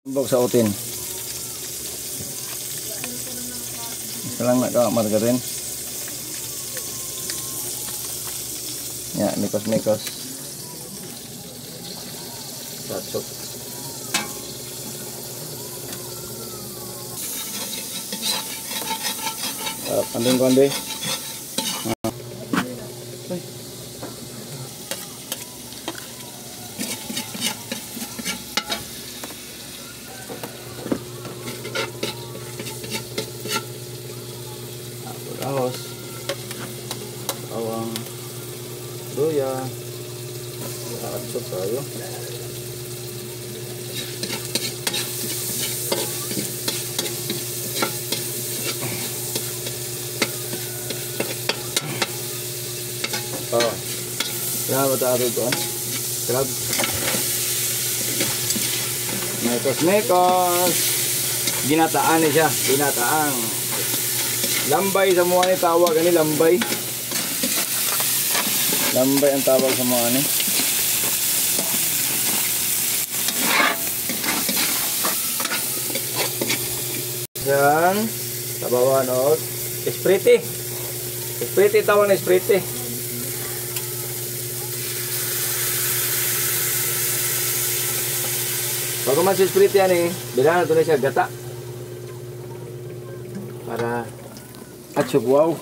Bok sa utin. Isa lang na ka margarin. Ya, mikos-mikos. Satu. Kandung-kandung. Ahos, bawang, luya, nakakasot tayo. Oh, kaya tayo doon. Crab. Mekos-mekos. Ginataan niya siya, ginataang. Lambay sa mga ni tawag ani lambay. Lambay ang tawag sa mga ni. Yan, tabawan og esprite. Esprite tawag na esprite. Bago man si esprite ani, bilang ito na siya gata. Para atsyo, wow.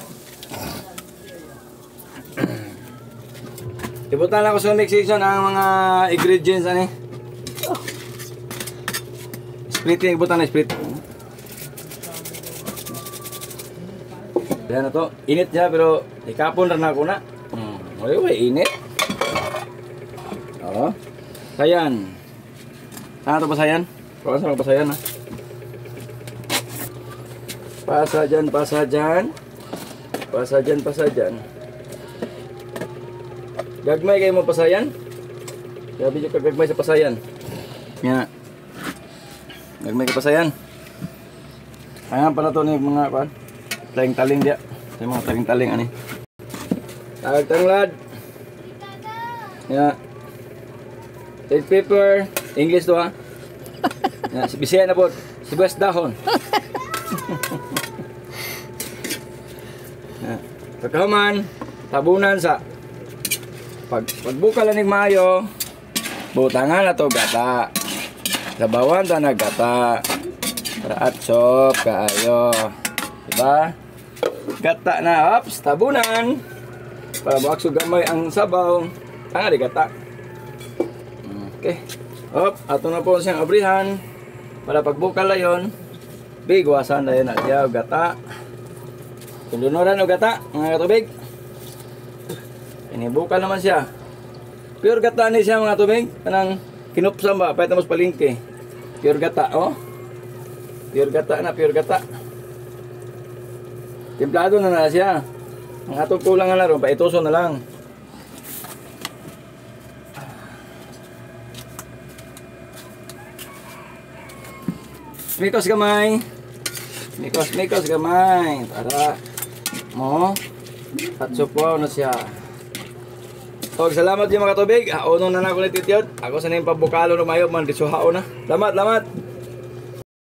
Ibutan lang ko sa mixation ang mga ingredients ani. Split ibutan na split. Yan na to. Init siya pero ikapon rin ako na. Uy, init. Oo. Sayan. Saan ito pasayan? Kung saan pasayan ha? Pasajan, pasajan. Pasajan, pasajan. Gagmay kayo mo pasayan. Gabi nyo kagagmay sa pasayan. Nga. Gagmay ka pasayan. Ayan pala ito ni mga pan. Taling-taling dia. Yung mga taling-taling ani. Tag-tanglad. Nga. Red pepper. English to ha. Nga. Bisaya na po. Sibuyas dahon. Kakahuman, tabunan sa pagbuka lang ng mayo, butangan na to gata. Sabawan ta na gata. Para atsop kaayo. Diba? Gata na, ops, tabunan. Para buwak gamay ang sabaw. Tanga di gata. Okay. Op, ato na po siyang abrihan. Para pagbuka lang yun. Bigwasan na yun at yaw gata. Tundunuran o gata, mga katubig. Inibuka naman siya. Pure gata ni siya mga tubig. Kanang kinupsam ba, pahit naman sa palingke. Pure gata, oh. Pure gata na, pure gata. Timplado na siya. Ang atong kulang na ron, paituso na lang. Mikos gamay. Mikos gamay. Para mo at supo na siya. So, salamat yung mga tubig. Uno na ako ni Titiyot. Ako sa nang pabukalo na mayo man disuhao na. Lamat.